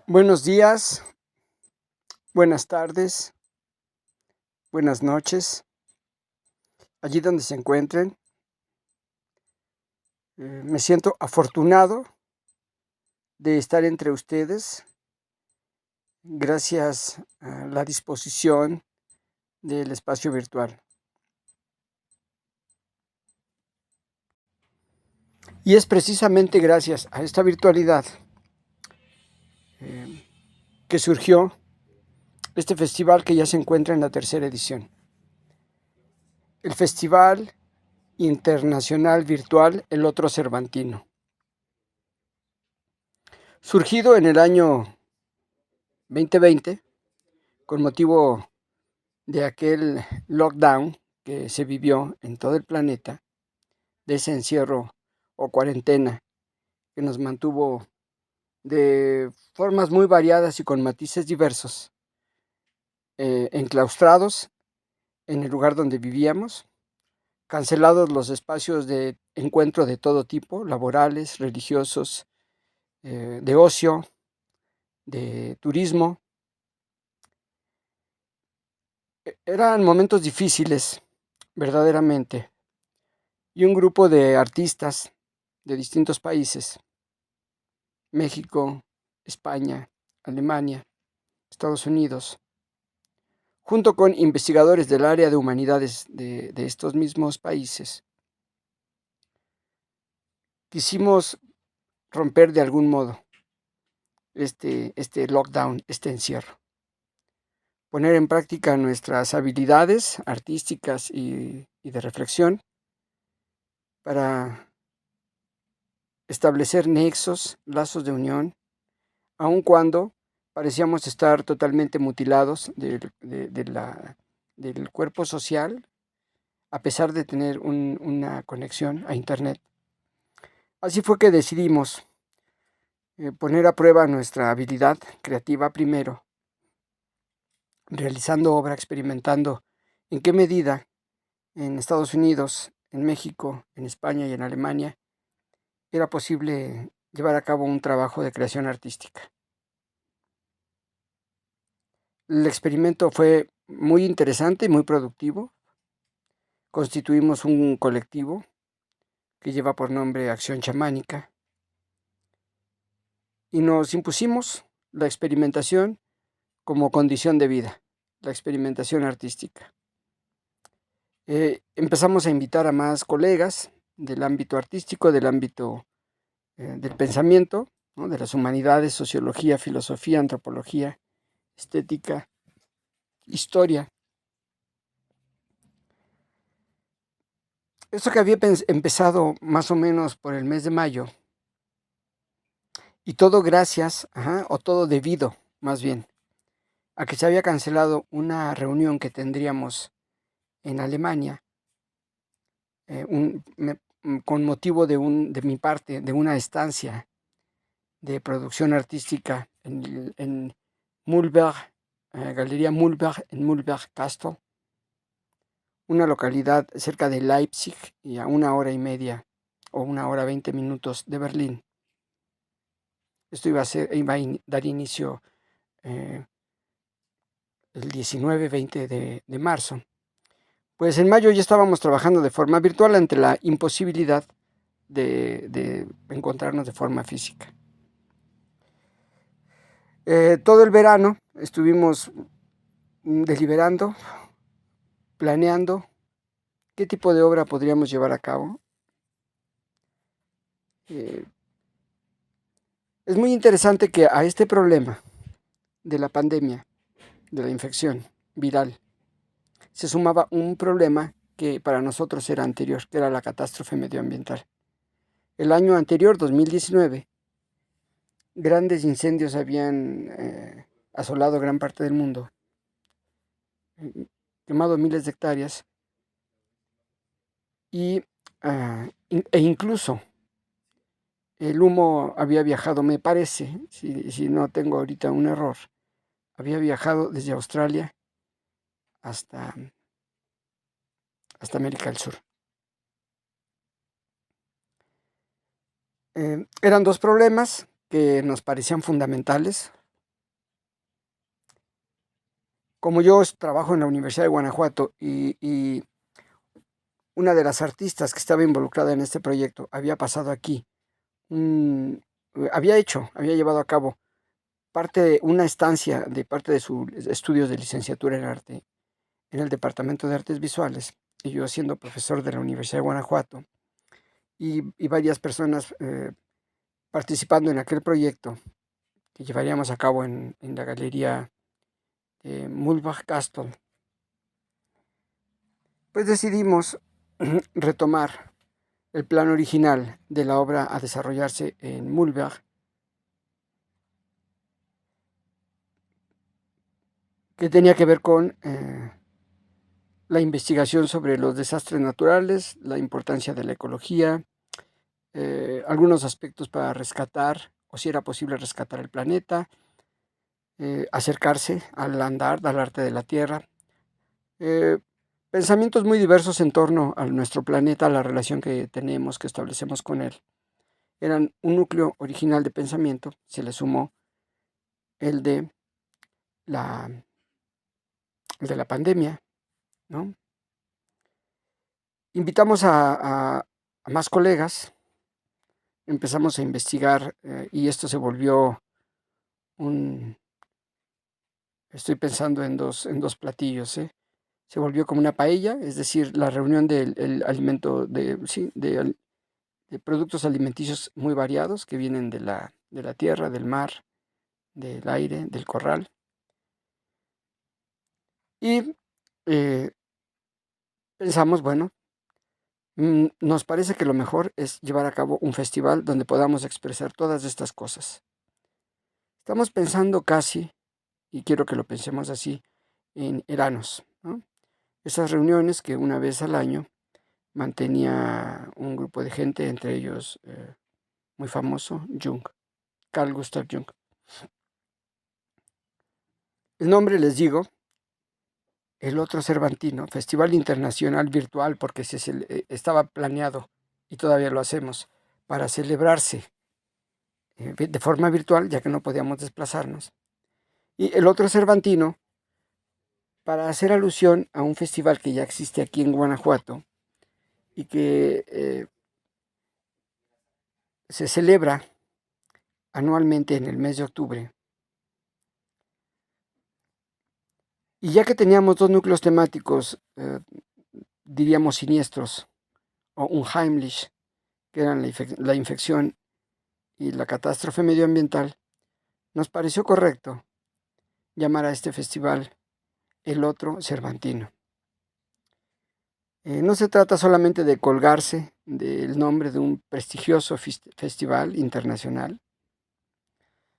Buenos días, buenas tardes, buenas noches, allí donde se encuentren. Me siento afortunado de estar entre ustedes gracias a la disposición del espacio virtual. Y es precisamente gracias a esta virtualidad que surgió este festival que ya se encuentra en la tercera edición. El Festival Internacional Virtual El Otro Cervantino. Surgido en el año 2020, con motivo de aquel lockdown que se vivió en todo el planeta, de ese encierro o cuarentena que nos mantuvo de formas muy variadas y con matices diversos, enclaustrados en el lugar donde vivíamos, cancelados los espacios de encuentro de todo tipo, laborales, religiosos, de ocio, de turismo. Eran momentos difíciles, verdaderamente, y un grupo de artistas de distintos países, México, España, Alemania, Estados Unidos, junto con investigadores del área de humanidades de estos mismos países, quisimos romper de algún modo este lockdown, este encierro, poner en práctica nuestras habilidades artísticas y de reflexión para establecer nexos, lazos de unión, aun cuando parecíamos estar totalmente mutilados del cuerpo social, a pesar de tener una conexión a Internet. Así fue que decidimos poner a prueba nuestra habilidad creativa primero, realizando obra, experimentando en qué medida en Estados Unidos, en México, en España y en Alemania era posible llevar a cabo un trabajo de creación artística. El experimento fue muy interesante y muy productivo. Constituimos un colectivo que lleva por nombre Acción Chamánica y nos impusimos la experimentación como condición de vida, la experimentación artística. Empezamos a invitar a más colegas del ámbito artístico, del ámbito del pensamiento, ¿no?, de las humanidades, sociología, filosofía, antropología, estética, historia. Esto que había empezado más o menos por el mes de mayo, y todo gracias, o todo debido, más bien, a que se había cancelado una reunión que tendríamos en Alemania, con motivo de mi parte, de una estancia de producción artística en Mühlberg, Galería Mühlberg, en Mühlberg-Castle, una localidad cerca de Leipzig y a 1 hora y media o 1 hora 20 minutos de Berlín. Esto iba a dar inicio el 19-20 de marzo. Pues en mayo ya estábamos trabajando de forma virtual ante la imposibilidad de encontrarnos de forma física. Todo el verano estuvimos deliberando, planeando qué tipo de obra podríamos llevar a cabo. Es muy interesante que a este problema de la pandemia, de la infección viral, se sumaba un problema que para nosotros era anterior, que era la catástrofe medioambiental. El año anterior, 2019, grandes incendios habían asolado gran parte del mundo, quemado miles de hectáreas e incluso el humo había viajado, me parece, si no tengo ahorita un error, había viajado desde Australia hasta América del Sur. Eran dos problemas que nos parecían fundamentales, Como yo trabajo en la Universidad de Guanajuato y una de las artistas que estaba involucrada en este proyecto había pasado aquí, había llevado a cabo parte de una estancia de parte de sus estudios de licenciatura en arte en el Departamento de Artes Visuales, y yo siendo profesor de la Universidad de Guanajuato, y varias personas participando en aquel proyecto que llevaríamos a cabo en la galería Mulbach Castle, pues decidimos retomar el plan original de la obra a desarrollarse en Mulbach, que tenía que ver con la investigación sobre los desastres naturales, la importancia de la ecología, algunos aspectos para rescatar, o si era posible rescatar el planeta, acercarse al andar, al arte de la Tierra, eh, pensamientos muy diversos en torno a nuestro planeta, a la relación que tenemos, que establecemos con él. Eran un núcleo original de pensamiento, se le sumó el de la, el de la pandemia, ¿no? Invitamos a más colegas, empezamos a investigar y esto se volvió un, estoy pensando en dos platillos, se volvió como una paella, es decir, la reunión del el alimento, sí, de productos alimenticios muy variados que vienen de la tierra, del mar, del aire, del corral. Y eh, pensamos, bueno, nos parece que lo mejor es llevar a cabo un festival donde podamos expresar todas estas cosas. Estamos pensando casi, y quiero que lo pensemos así, en Eranos, ¿no? Esas reuniones que una vez al año mantenía un grupo de gente, entre ellos muy famoso, Jung, Carl Gustav Jung. El nombre, les digo, el otro Cervantino, Festival Internacional Virtual, porque estaba planeado, y todavía lo hacemos, para celebrarse de forma virtual, ya que no podíamos desplazarnos. Y el otro Cervantino, para hacer alusión a un festival que ya existe aquí en Guanajuato y que se celebra anualmente en el mes de octubre. Y ya que teníamos dos núcleos temáticos, diríamos siniestros, o unheimlich, que eran la infección y la catástrofe medioambiental, nos pareció correcto llamar a este festival el otro Cervantino. No se trata solamente de colgarse del nombre de un prestigioso festival internacional,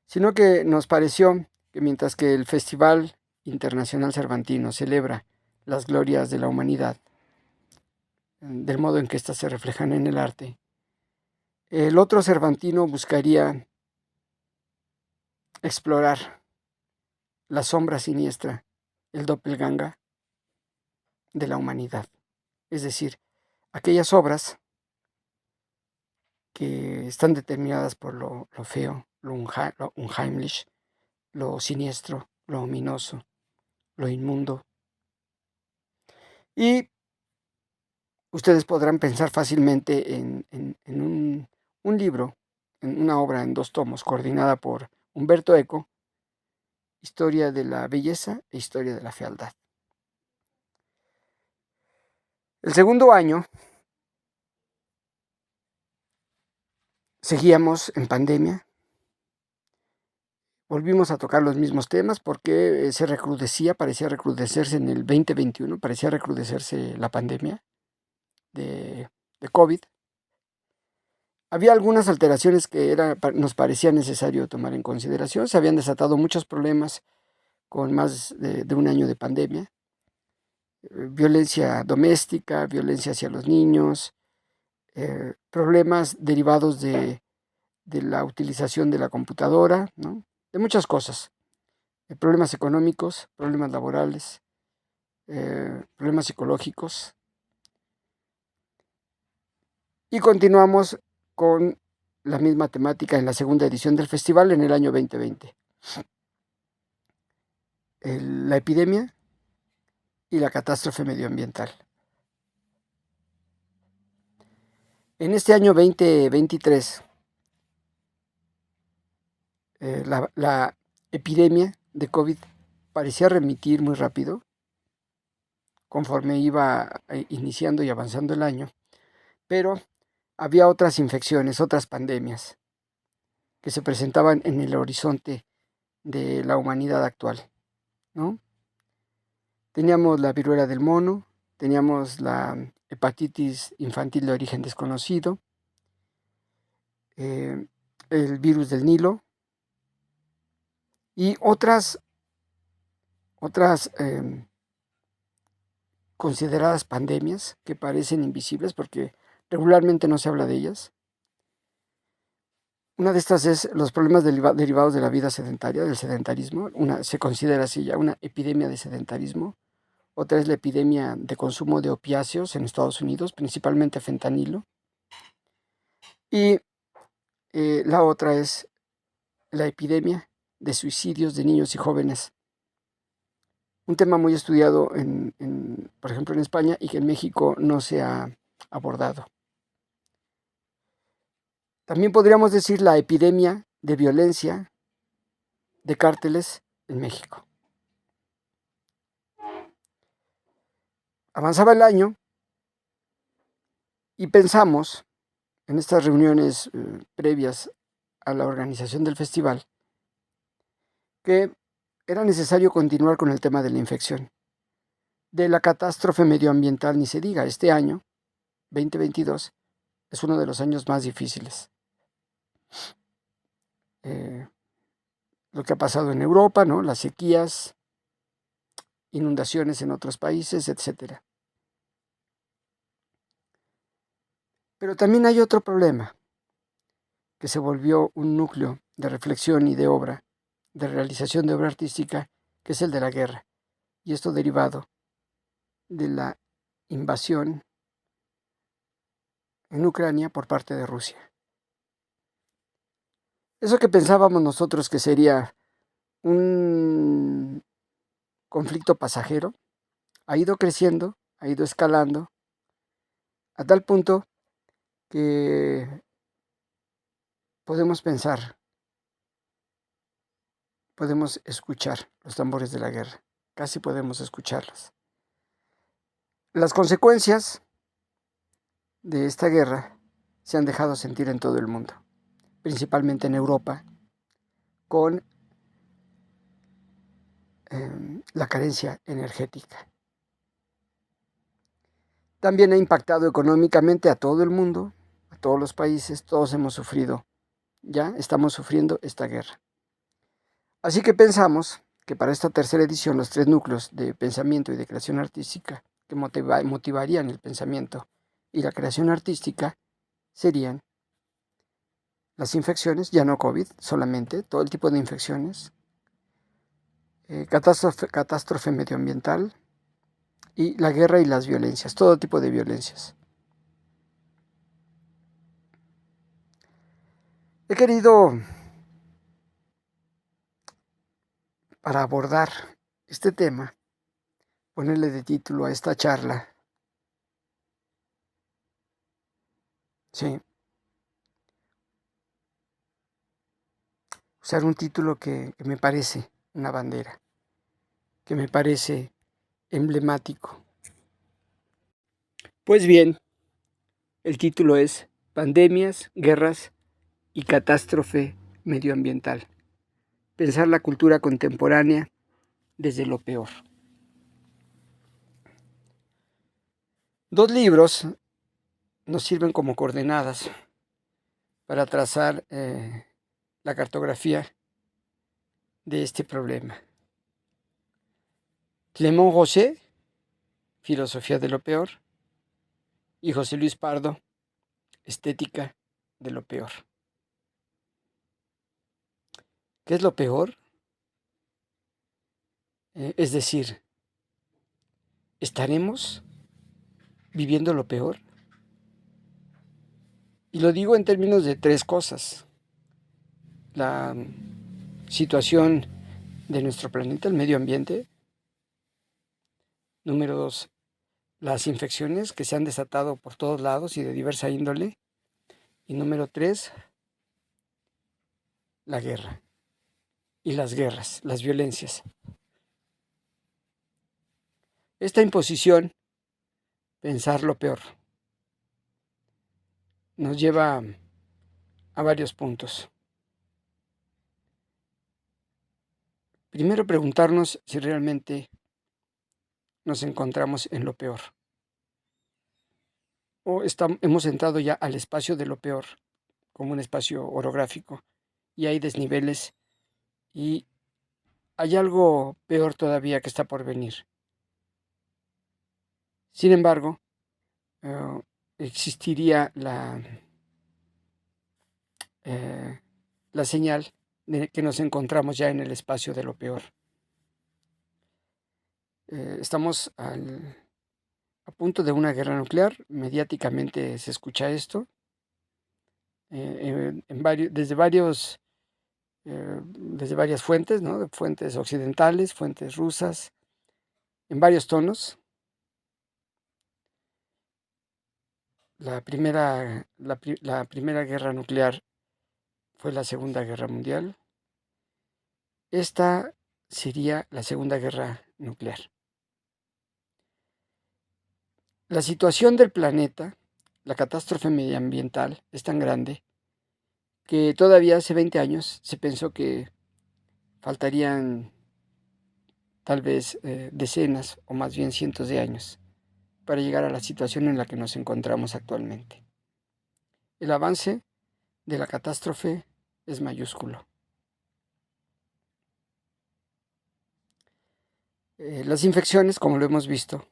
sino que nos pareció que mientras que el Festival Internacional Cervantino celebra las glorias de la humanidad, del modo en que éstas se reflejan en el arte, el otro Cervantino buscaría explorar la sombra siniestra, el doppelganger de la humanidad. Es decir, aquellas obras que están determinadas por lo feo, lo unheimlich, lo siniestro, lo ominoso, lo inmundo. Y ustedes podrán pensar fácilmente en un libro, en una obra en 2 tomos, coordinada por Humberto Eco, Historia de la belleza e historia de la fealdad. El segundo año seguíamos en pandemia, volvimos a tocar los mismos temas porque se recrudecía, parecía recrudecerse en el 2021, parecía recrudecerse la pandemia de COVID. Había algunas alteraciones que nos parecía necesario tomar en consideración. Se habían desatado muchos problemas con más de un año de pandemia. Violencia doméstica, violencia hacia los niños, problemas derivados de la utilización de la computadora, ¿no? De muchas cosas. Problemas económicos, problemas laborales, problemas psicológicos. Y continuamos con la misma temática en la segunda edición del festival en el año 2020. La epidemia y la catástrofe medioambiental. En este año 2023, la epidemia de COVID parecía remitir muy rápido conforme iba iniciando y avanzando el año, pero había otras infecciones, otras pandemias que se presentaban en el horizonte de la humanidad actual, ¿no? Teníamos la viruela del mono, teníamos la hepatitis infantil de origen desconocido, eh, el virus del Nilo y otras consideradas pandemias que parecen invisibles porque regularmente no se habla de ellas. Una de estas es los problemas derivados de la vida sedentaria, del sedentarismo. Se considera así ya una epidemia de sedentarismo. Otra es la epidemia de consumo de opiáceos en Estados Unidos, principalmente fentanilo. Y la otra es la epidemia de suicidios de niños y jóvenes. Un tema muy estudiado, por ejemplo, en España y que en México no se ha abordado. También podríamos decir la epidemia de violencia de cárteles en México. Avanzaba el año y pensamos en estas reuniones previas a la organización del festival que era necesario continuar con el tema de la infección. De la catástrofe medioambiental ni se diga, este año, 2022, es uno de los años más difíciles. Lo que ha pasado en Europa, ¿no? Las sequías, inundaciones en otros países, etc. Pero también hay otro problema que se volvió un núcleo de reflexión y de obra, de realización de obra artística, que es el de la guerra. Y esto derivado de la invasión en Ucrania por parte de Rusia. Eso que pensábamos nosotros que sería un conflicto pasajero, ha ido creciendo, ha ido escalando, a tal punto que podemos pensar, podemos escuchar los tambores de la guerra, casi podemos escucharlos. Las consecuencias de esta guerra se han dejado sentir en todo el mundo, principalmente en Europa, con la carencia energética. También ha impactado económicamente a todo el mundo, a todos los países, todos hemos sufrido, ya estamos sufriendo esta guerra. Así que pensamos que para esta tercera edición los tres núcleos de pensamiento y de creación artística que motivarían el pensamiento y la creación artística serían las infecciones, ya no COVID, solamente, todo el tipo de infecciones, catástrofe medioambiental y la guerra y las violencias, todo tipo de violencias. He querido, para abordar este tema, ponerle de título a esta charla, sí, usar un título que me parece una bandera, que me parece emblemático. Pues bien, el título es Pandemias, Guerras y Catástrofe Medioambiental. Pensar la cultura contemporánea desde lo peor. Dos libros nos sirven como coordenadas para trazar la cartografía de este problema. Clément Rosset, Filosofía de lo peor, y José Luis Pardo, Estética de lo peor. ¿Qué es lo peor? Es decir, ¿estaremos viviendo lo peor? Y lo digo en términos de tres cosas. La situación de nuestro planeta, el medio ambiente, Número 2, las infecciones que se han desatado por todos lados y de diversa índole. Y número 3, la guerra y las guerras, las violencias. Esta imposición, pensar lo peor, nos lleva a varios puntos. Primero, preguntarnos si realmente nos encontramos en lo peor o hemos entrado ya al espacio de lo peor, como un espacio orográfico, y hay desniveles y hay algo peor todavía que está por venir. Sin embargo, existiría la señal de que nos encontramos ya en el espacio de lo peor. Estamos a punto de una guerra nuclear. Mediáticamente se escucha esto desde varias fuentes, ¿no? Fuentes occidentales, fuentes rusas, en varios tonos. La primera guerra nuclear fue la Segunda Guerra Mundial. Esta sería la Segunda Guerra Nuclear. La situación del planeta, la catástrofe medioambiental, es tan grande que todavía hace 20 años se pensó que faltarían tal vez decenas o más bien cientos de años para llegar a la situación en la que nos encontramos actualmente. El avance de la catástrofe es mayúsculo. Las infecciones, como lo hemos visto,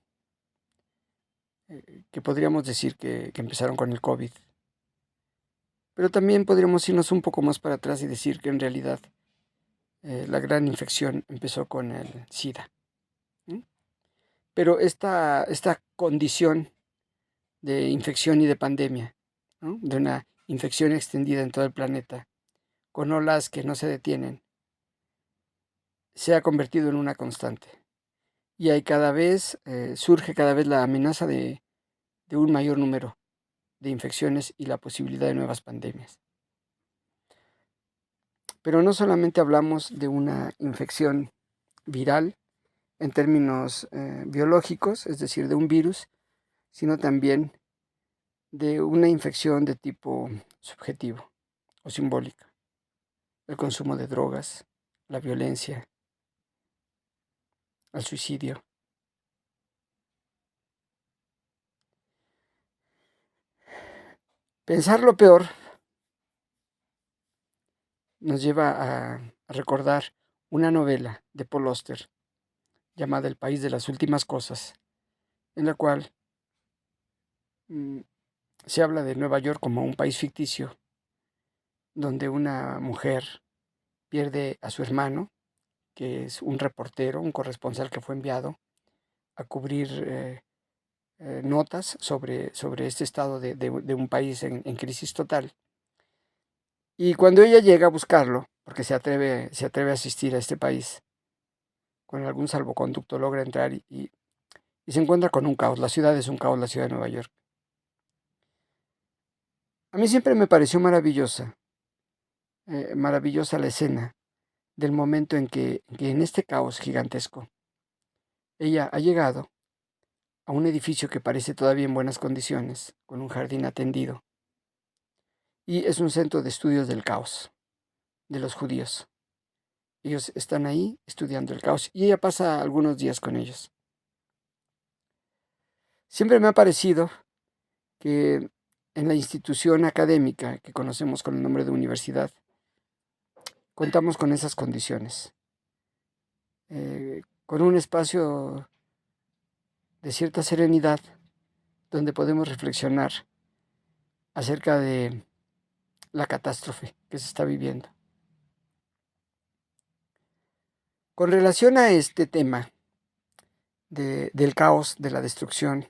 que podríamos decir que empezaron con el COVID, pero también podríamos irnos un poco más para atrás y decir que en realidad la gran infección empezó con el SIDA. Pero esta condición de infección y de pandemia, ¿no? De una infección extendida en todo el planeta, con olas que no se detienen, se ha convertido en una constante. Y hay surge cada vez la amenaza de un mayor número de infecciones y la posibilidad de nuevas pandemias. Pero no solamente hablamos de una infección viral en términos biológicos, es decir, de un virus, sino también de una infección de tipo subjetivo o simbólica. El consumo de drogas, la violencia, el suicidio. Pensar lo peor nos lleva a recordar una novela de Paul Auster llamada El país de las últimas cosas, en la cual se habla de Nueva York como un país ficticio, donde una mujer pierde a su hermano, que es un reportero, un corresponsal que fue enviado a cubrir notas sobre este estado de un país en crisis total. Y cuando ella llega a buscarlo, porque se atreve a asistir a este país, con algún salvoconducto logra entrar y se encuentra con un caos. La ciudad es un caos, la ciudad de Nueva York. A mí siempre me pareció maravillosa la escena del momento en que en este caos gigantesco, ella ha llegado a un edificio que parece todavía en buenas condiciones, con un jardín atendido, y es un centro de estudios del caos, de los judíos. Ellos están ahí estudiando el caos y ella pasa algunos días con ellos. Siempre me ha parecido que en la institución académica que conocemos con el nombre de universidad, contamos con esas condiciones, con un espacio de cierta serenidad donde podemos reflexionar acerca de la catástrofe que se está viviendo. Con relación a este tema del caos, de la destrucción,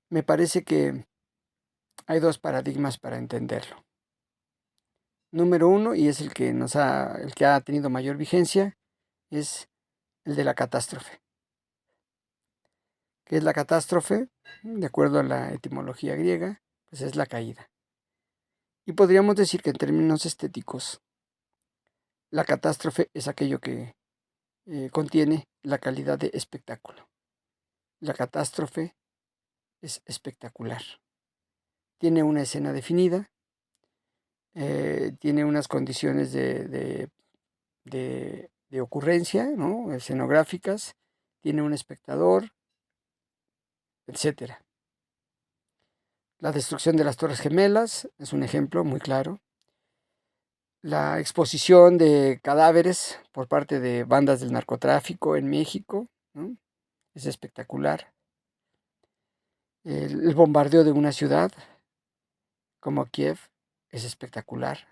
me parece que hay dos paradigmas para entenderlo. Número uno, y es el que ha tenido mayor vigencia, es el de la catástrofe. ¿Qué es la catástrofe? De acuerdo a la etimología griega, pues es la caída. Y podríamos decir que en términos estéticos, la catástrofe es aquello que contiene la calidad de espectáculo. La catástrofe es espectacular. Tiene una escena definida, tiene unas condiciones de ocurrencia, ¿no? Escenográficas, tiene un espectador, etc. La destrucción de las Torres Gemelas es un ejemplo muy claro. La exposición de cadáveres por parte de bandas del narcotráfico en México, ¿no? Es espectacular. El bombardeo de una ciudad como Kiev es espectacular.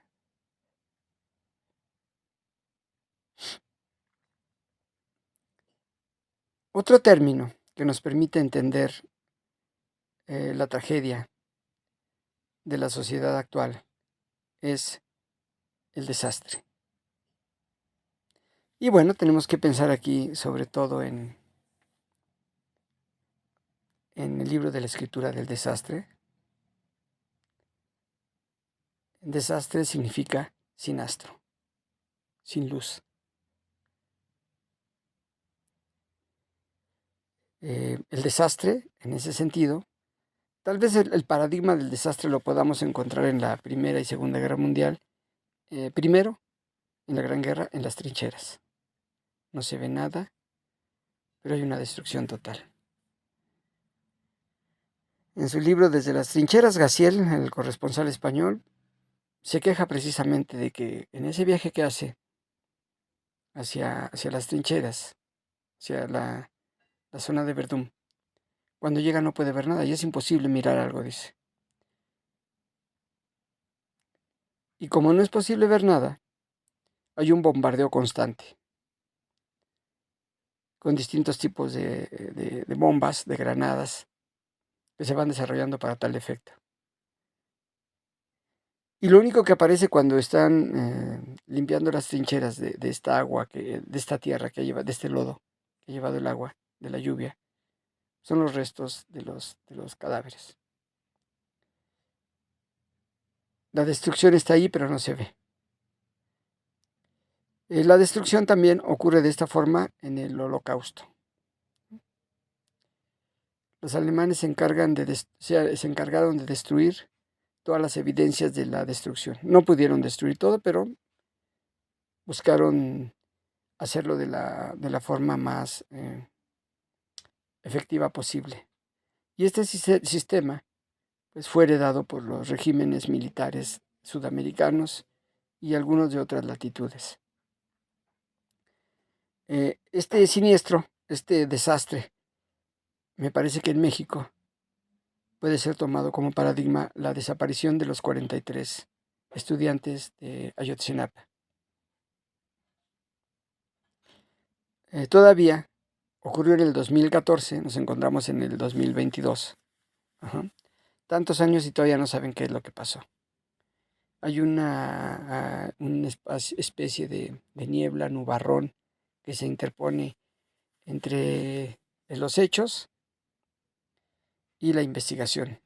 Otro término que nos permite entender la tragedia de la sociedad actual es el desastre. Y bueno, tenemos que pensar aquí sobre todo en el libro de la escritura del desastre. El desastre significa sin astro, sin luz. El desastre, en ese sentido, tal vez el paradigma del desastre lo podamos encontrar en la Primera y Segunda Guerra Mundial. Primero, en la Gran Guerra, en las trincheras. No se ve nada, pero hay una destrucción total. En su libro Desde las trincheras, Gaziel, el corresponsal español, se queja precisamente de que en ese viaje que hace hacia las trincheras, hacia la zona de Verdún, cuando llega no puede ver nada y es imposible mirar algo, dice. Y como no es posible ver nada, hay un bombardeo constante, con distintos tipos de bombas, de granadas, que se van desarrollando para tal efecto. Y lo único que aparece cuando están limpiando las trincheras de esta agua, de esta tierra que lleva, de este lodo que ha llevado el agua, de la lluvia, son los restos de los cadáveres. La destrucción está ahí, pero no se ve. La destrucción también ocurre de esta forma en el Holocausto. Los alemanes se encargaron de destruir todas las evidencias de la destrucción. No pudieron destruir todo, pero buscaron hacerlo de la forma más efectiva posible. Y este sistema pues, fue heredado por los regímenes militares sudamericanos y algunos de otras latitudes. Este siniestro, este desastre, me parece que en México puede ser tomado como paradigma la desaparición de los 43 estudiantes de Ayotzinapa. Todavía ocurrió en el 2014, nos encontramos en el 2022. Ajá. Tantos años y todavía no saben qué es lo que pasó. Hay una especie de niebla, nubarrón, que se interpone entre los hechos y la investigación,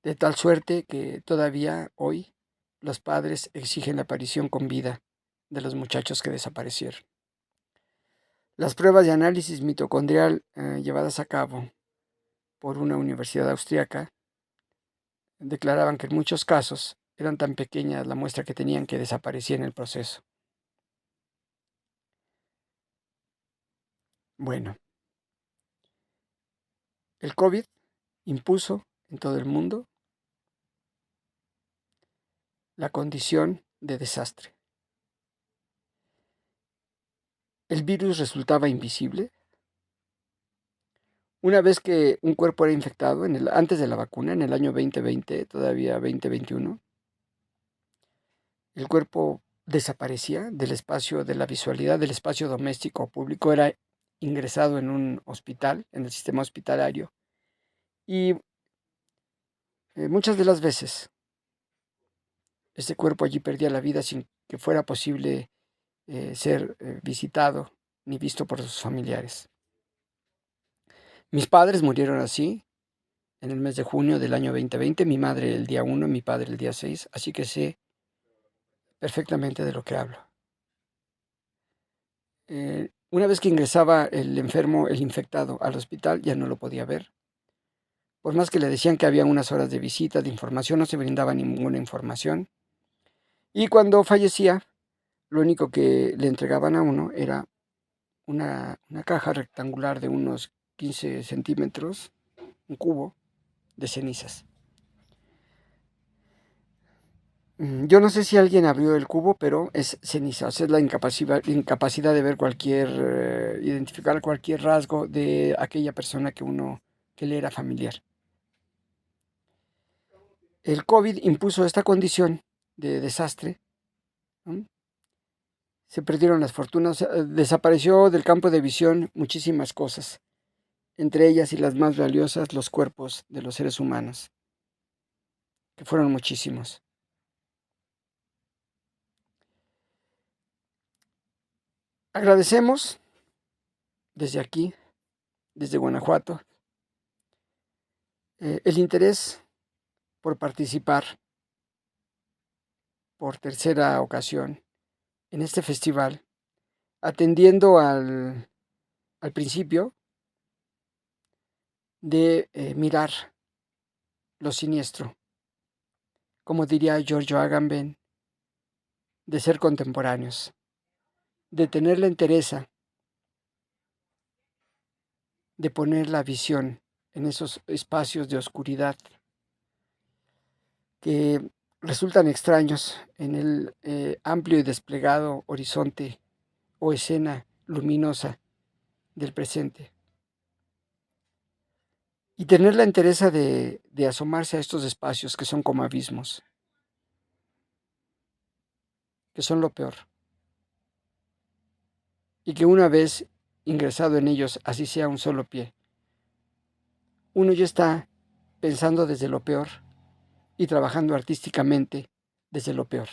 de tal suerte que todavía hoy los padres exigen la aparición con vida de los muchachos que desaparecieron. Las pruebas de análisis mitocondrial llevadas a cabo por una universidad austriaca declaraban que en muchos casos eran tan pequeñas la muestra que tenían que desaparecía en el proceso. Bueno, el COVID impuso en todo el mundo la condición de desastre. El virus resultaba invisible. Una vez que un cuerpo era infectado, antes de la vacuna, en el año 2020, todavía 2021, el cuerpo desaparecía del espacio, de la visualidad del espacio doméstico o público, era ingresado en un hospital, en el sistema hospitalario, y muchas de las veces ese cuerpo allí perdía la vida sin que fuera posible ser visitado ni visto por sus familiares. Mis padres murieron así, en el mes de junio del año 2020, mi madre el día 1, mi padre el día 6, así que sé perfectamente de lo que hablo. Una vez que ingresaba el enfermo, el infectado, al hospital, ya no lo podía ver. Por más que le decían que había unas horas de visita, de información, no se brindaba ninguna información. Y cuando fallecía, lo único que le entregaban a uno era una caja rectangular de unos 15 centímetros, un cubo de cenizas. Yo no sé si alguien abrió el cubo, pero es ceniza, o sea, es la incapacidad de ver identificar cualquier rasgo de aquella persona que le era familiar. El COVID impuso esta condición de desastre, ¿no? Se perdieron las fortunas, desapareció del campo de visión muchísimas cosas, entre ellas y las más valiosas, los cuerpos de los seres humanos, que fueron muchísimos. Agradecemos desde aquí, desde Guanajuato, el interés por participar por tercera ocasión en este festival, atendiendo al principio de mirar lo siniestro, como diría Giorgio Agamben, de ser contemporáneos, de tener la entereza, de poner la visión en esos espacios de oscuridad que resultan extraños en el amplio y desplegado horizonte o escena luminosa del presente. Y tener la entereza de asomarse a estos espacios que son como abismos, que son lo peor. Y que una vez ingresado en ellos, así sea un solo pie, uno ya está pensando desde lo peor y trabajando artísticamente desde lo peor.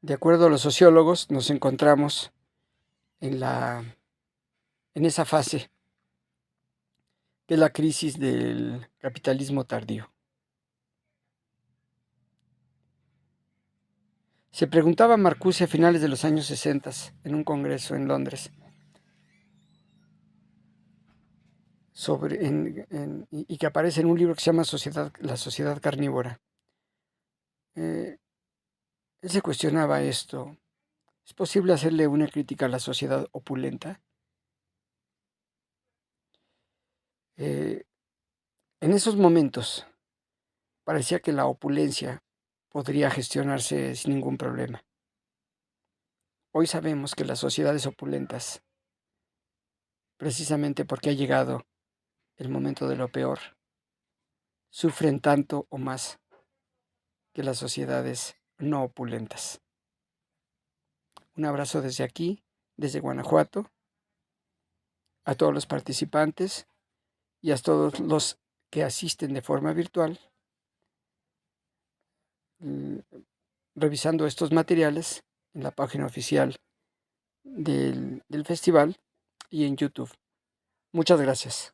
De acuerdo a los sociólogos, nos encontramos en esa fase, que es la crisis del capitalismo tardío. Se preguntaba Marcuse a finales de los años 60 en un congreso en Londres y que aparece en un libro que se llama La sociedad carnívora. Él se cuestionaba esto. ¿Es posible hacerle una crítica a la sociedad opulenta? En esos momentos parecía que la opulencia podría gestionarse sin ningún problema. Hoy sabemos que las sociedades opulentas, precisamente porque ha llegado el momento de lo peor, sufren tanto o más que las sociedades no opulentas. Un abrazo desde aquí, desde Guanajuato, a todos los participantes y a todos los que asisten de forma virtual, revisando estos materiales en la página oficial del festival y en YouTube. Muchas gracias.